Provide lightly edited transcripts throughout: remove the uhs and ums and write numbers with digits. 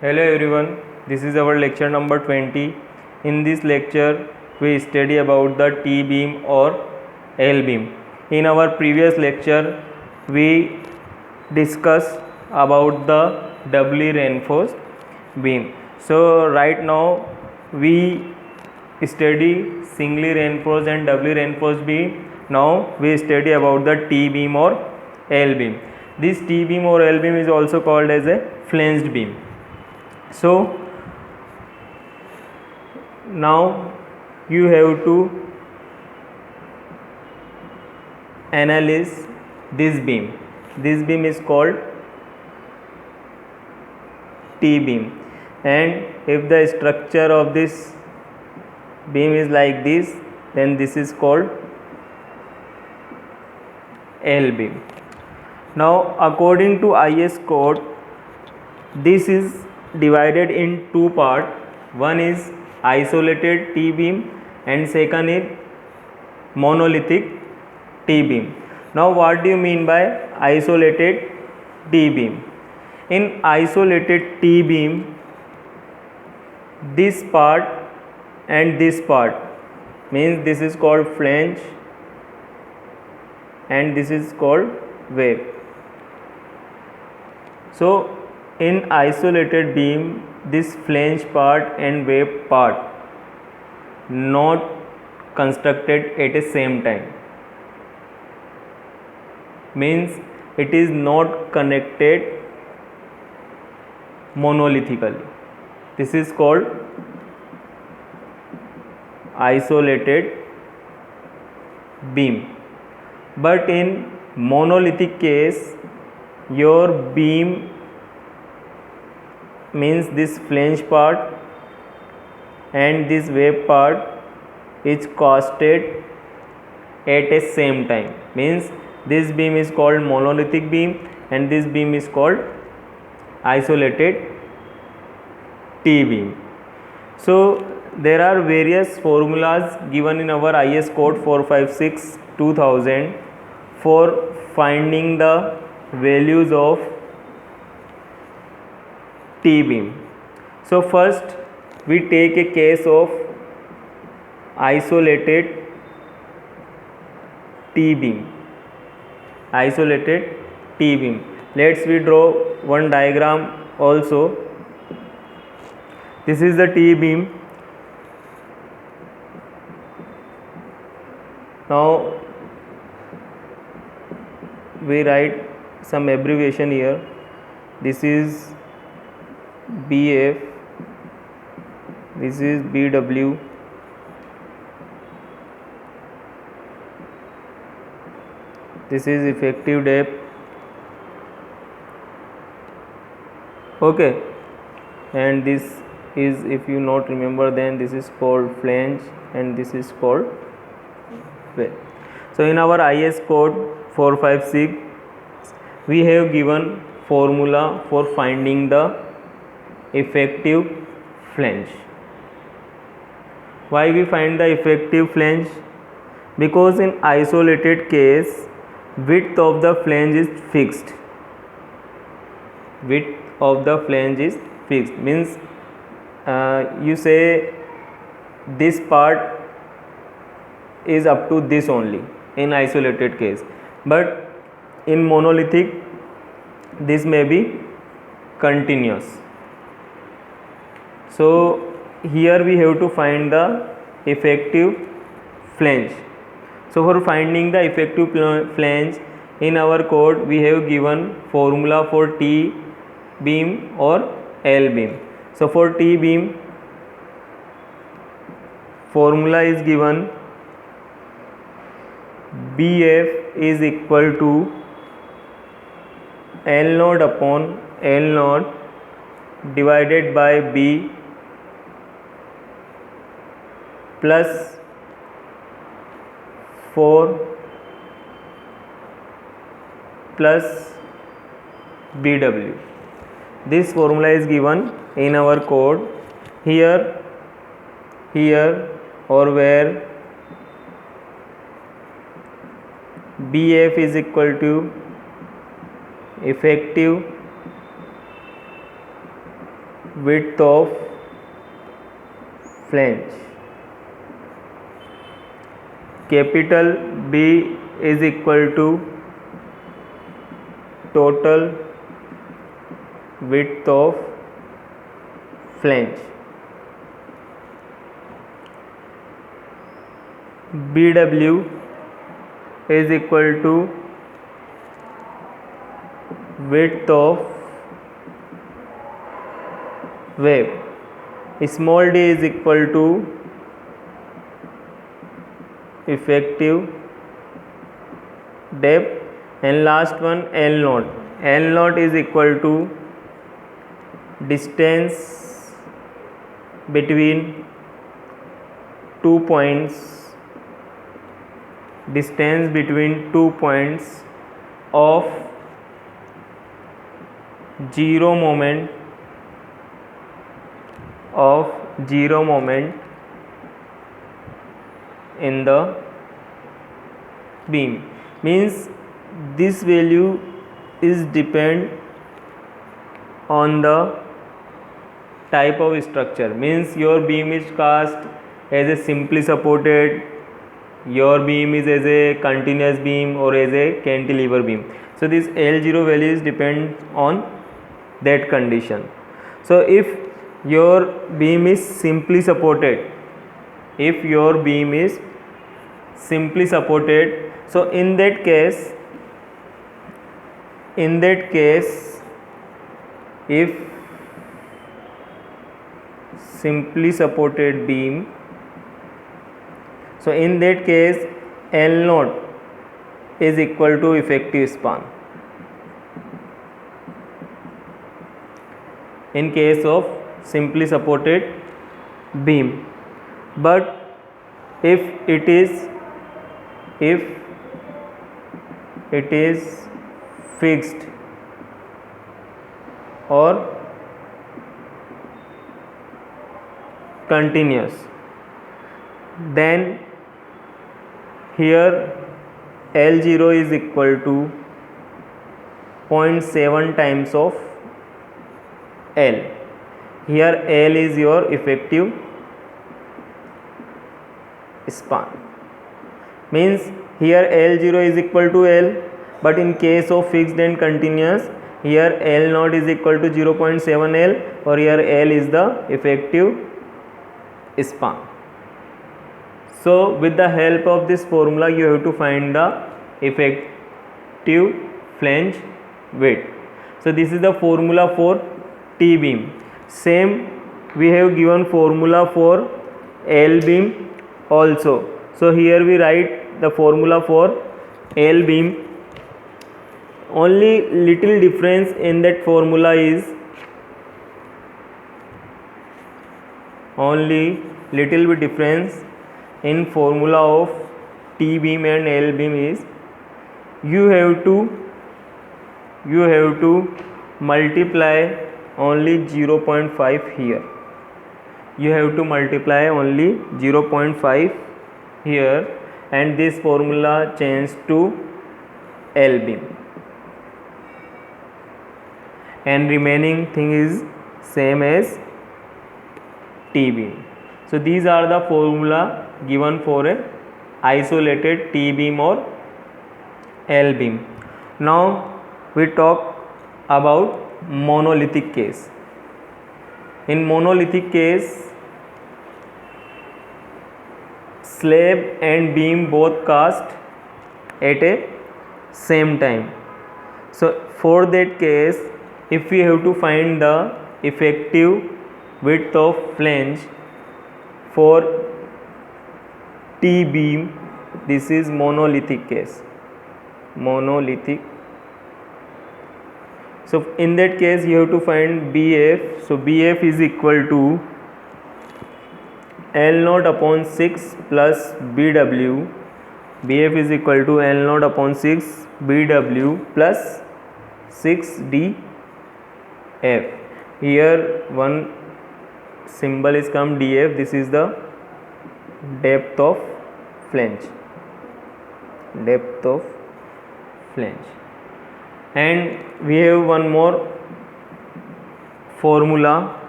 Hello everyone, this is our lecture number 20. In this lecture, we study about the T-beam or L-beam. In our previous lecture, we discussed about the doubly reinforced beam. So right now, we study singly reinforced and doubly reinforced beam. Now we study about the T-beam or L-beam. This T-beam or L-beam is also called as a flanged beam. So now you have to analyze this beam. This beam is called T-beam, and if the structure of this beam is like this, then this is called L-beam. Now according to IS code, this is divided in two parts. One is isolated T-beam and second is monolithic T-beam. Now what do you mean by isolated T-beam? In isolated T-beam, this part and this part means this is called flange and this is called wave. So in isolated beam, this flange part and wave part not constructed at the same time, means it is not connected monolithically. This is called isolated beam. But in monolithic case, your beam means this flange part and this wave part is casted at a same time, means this beam is called monolithic beam and this beam is called isolated T-beam. So there are various formulas given in our IS code 456/2000 for finding the values of T-beam. So first we take a case of isolated T-beam. Isolated T-beam. Let's we draw one diagram also. This is the T-beam. Now we write some abbreviation here. This is BF, this is BW, this is effective depth. Okay, and this is, if you not remember, then this is called flange and this is called wave. So in our IS code 456, we have given formula for finding the effective flange. Why we find the effective flange? Because in isolated case, width of the flange is fixed. Width of the flange is fixed, means you say this part is up to this only in isolated case, but in monolithic this may be continuous. So here we have to find the effective flange. So for finding the effective flange, in our code we have given formula for T beam or L beam. So for T beam, formula is given BF is equal to L naught upon L naught divided by B plus 4 plus BW. This formula is given in our code here or where BF is equal to effective width of flange. Capital B is equal to total width of flange. BW is equal to width of web. Small d is equal to effective depth, and last one L naught. L naught is equal to distance between 2 points, distance between 2 points of zero moment in the beam. Means this value is depend on the type of structure. Means your beam is cast as a simply supported, your beam is as a continuous beam or as a cantilever beam. So this L0 values depend on that condition. So if your beam is simply supported, so in that case if simply supported beam, so in that case L naught is equal to effective span in case of simply supported beam. But if it is fixed or continuous, then here L0 is equal to 0.7 times of L. Here L is your effective span. Means here L0 is equal to L, but in case of fixed and continuous, here L naught is equal to 0.7 L, or here L is the effective span. So with the help of this formula you have to find the effective flange width. So this is the formula for T beam. Same we have given formula for L beam also. So here we write the formula for L beam. Only little difference in that formula is in formula of T beam and L beam is you have to multiply only 0.5 here. You have to multiply only 0.5 here, and this formula changes to L beam, and remaining thing is same as T beam. So these are the formula given for a isolated T beam or L beam. Now we talk about monolithic case. In monolithic case, slab and beam both cast at a same time. So for that case, if we have to find the effective width of flange for T beam, this is monolithic case. So in that case you have to find BF. So BF is equal to L naught upon 6 plus BW. BF is equal to L naught upon 6 BW plus 6 DF. Here one symbol is come DF. This is the depth of flange. And we have one more formula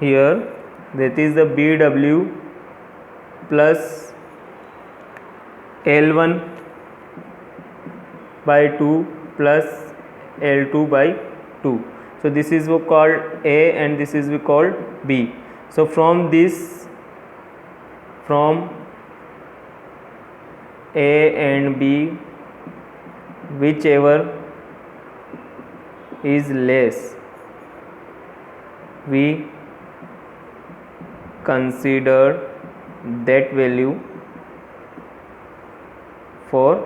here, that is the BW plus L1 by 2 plus L2 by 2. So this is we called A and this is we called B. So from A and B, whichever is less, we consider that value for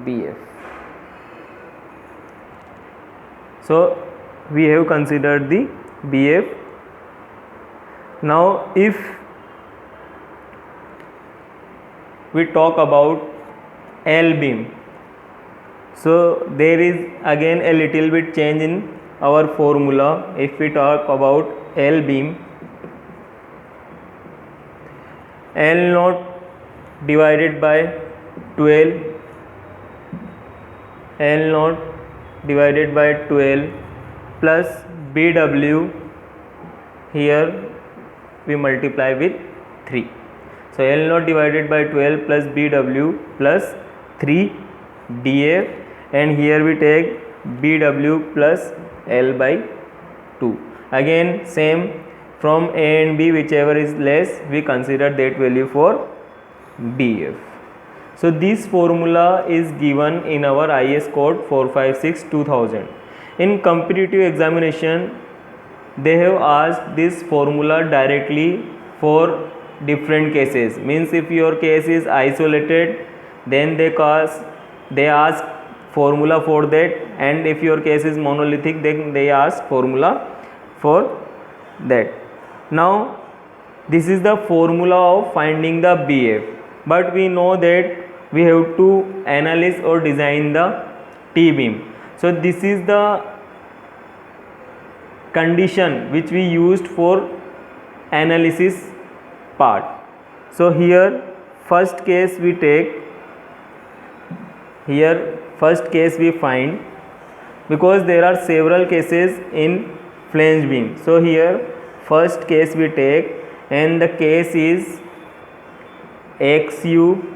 BF. So we have considered the BF. Now if we talk about L beam, so there is again a little bit change in our formula. If we talk about L beam, L naught divided by 12, L naught divided by 12 plus BW, here we multiply with 3. So L naught divided by 12 plus BW plus 3 DF, and here we take BW plus L by 2. Again same, from A and B whichever is less, we consider that value for BF. So this formula is given in our IS code 456-2000. In competitive examination, they have asked this formula directly for different cases. Means if your case is isolated, then they ask formula for that, and if your case is monolithic, then they ask formula for that. Now this is the formula of finding the BF, but we know that we have to analyze or design the T-beam. So this is the condition which we used for analysis part. So here first case we take, here first case we find, because there are several cases in flange beam. So here first case we take, and the case is XU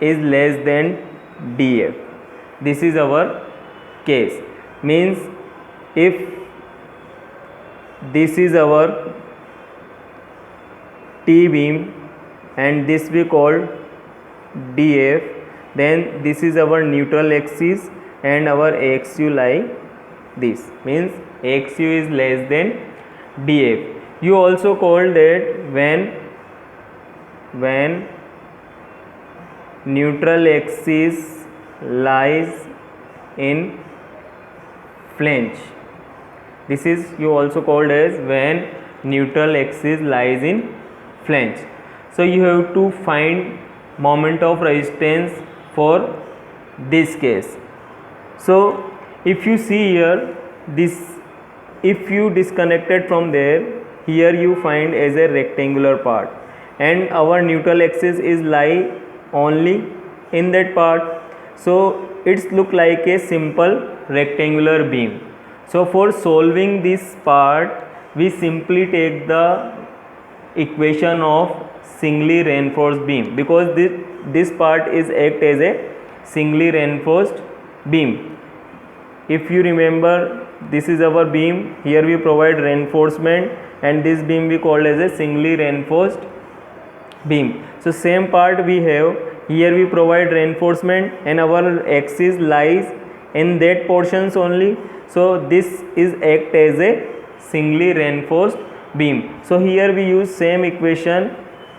is less than DF. This is our case. Means if this is our T beam and this we call DF, then this is our neutral axis and our XU like this. Means XU is less than DF. You also call that when neutral axis lies in flange. This is you also called as when neutral axis lies in flange. So you have to find moment of resistance for this case. So if you see here, this, if you disconnected from there, here you find as a rectangular part, and our neutral axis is lie only in that part, so it's look like a simple rectangular beam. So for solving this part, we simply take the equation of singly reinforced beam, because this part is act as a singly reinforced beam. If you remember, this is our beam, here we provide reinforcement, and this beam we call as a singly reinforced beam. So same part we have, here we provide reinforcement and our axis lies in that portions only, so this is act as a singly reinforced beam. So here we use same equation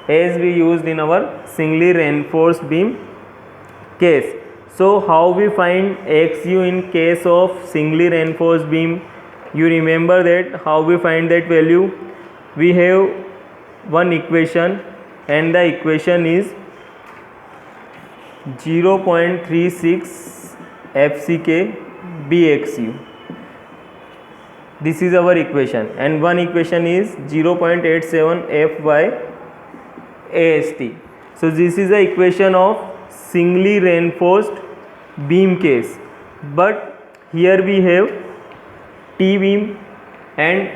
as we used in our singly reinforced beam case. So how we find XU in case of singly reinforced beam? You remember that how we find that value? We have one equation, and the equation is 0.36 FCK BXU. This is our equation, and one equation is 0.87 F by AST. So this is the equation of singly reinforced beam case, but here we have T beam and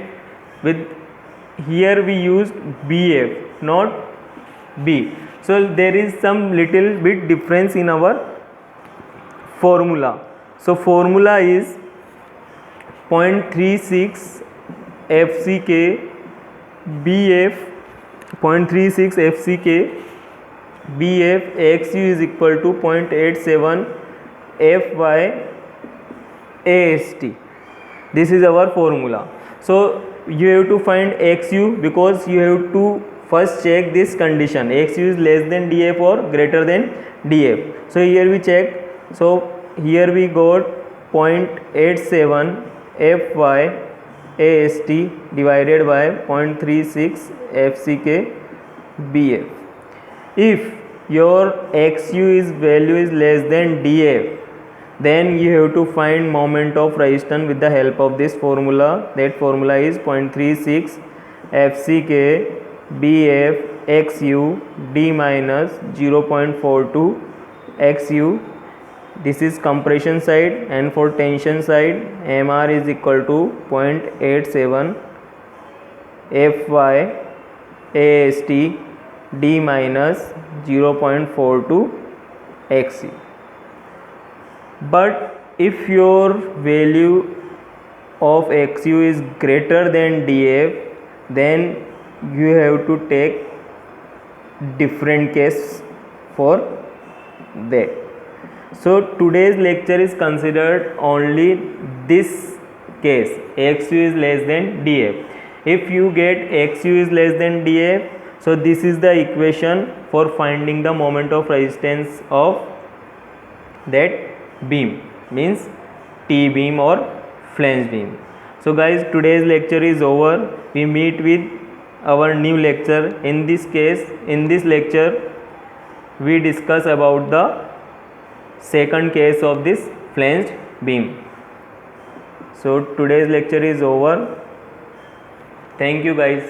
with here we used BF, not B. So there is some little bit difference in our formula. So formula is 0.36 FCK BF, 0.36 FCK BF XU is equal to 0.87 FY AST. This is our formula. So you have to find XU, because you have to first check this condition, XU is less than DF or greater than DF. So here we check. So here we got 0.87 FY AST divided by 0.36 FCK BF. If your XU is value is less than DF, then you have to find moment of resistance with the help of this formula. That formula is 0.36 FCK BF XU D minus 0.42 XU. This is compression side, and for tension side MR is equal to 0.87 FY AST D minus 0.42 XU. But if your value of XU is greater than DF, then you have to take different case for that. So today's lecture is considered only this case, XU is less than DF. If you get XU is less than DF, so this is the equation for finding the moment of resistance of that beam, means T beam or flange beam. So guys, today's lecture is over. We meet with our new lecture. In this case, in this lecture we discuss about the second case of this flanged beam. So today's lecture is over. Thank you guys.